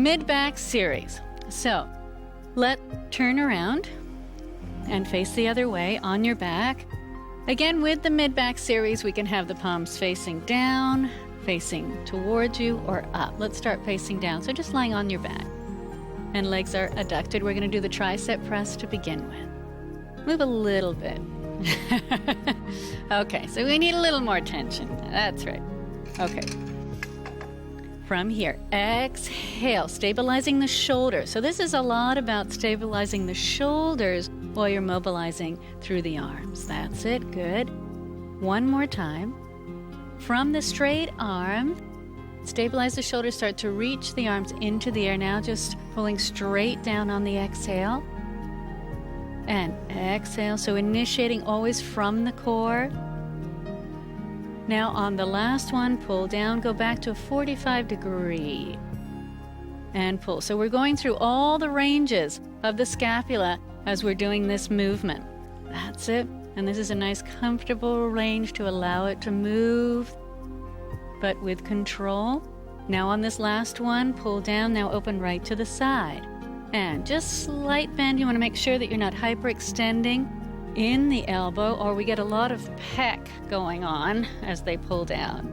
mid-back series. So turn around and face the other way on your back. Again, with the mid-back series, we can have the palms facing down, facing towards you, or up. Let's start facing down. So just lying on your back. And legs are adducted. We're going to do the tricep press to begin with. Move a little bit. Okay, so we need a little more tension. That's right. Okay. From here, exhale, stabilizing the shoulders. So this is a lot about stabilizing the shoulders while you're mobilizing through the arms. That's it. Good. One more time. From the straight arm, stabilize the shoulders, start to reach the arms into the air. Now just pulling straight down on the exhale. And exhale. So initiating always from the core. Now on the last one, pull down, go back to a 45 degree. And pull. So we're going through all the ranges of the scapula as we're doing this movement. That's it. And this is a nice comfortable range to allow it to move, but with control. Now on this last one, pull down, now open right to the side. And just slight bend. You want to make sure that you're not hyperextending in the elbow, or we get a lot of pec going on as they pull down.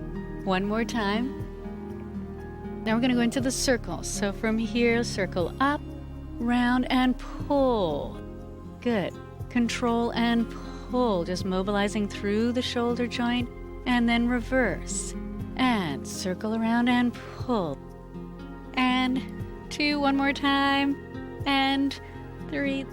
One more time. Now we're going to go into the circles. So from here, circle up, round, and pull. Good. Control and pull, just mobilizing through the shoulder joint, and then reverse. And circle around and pull. And 2, one more time. And 3.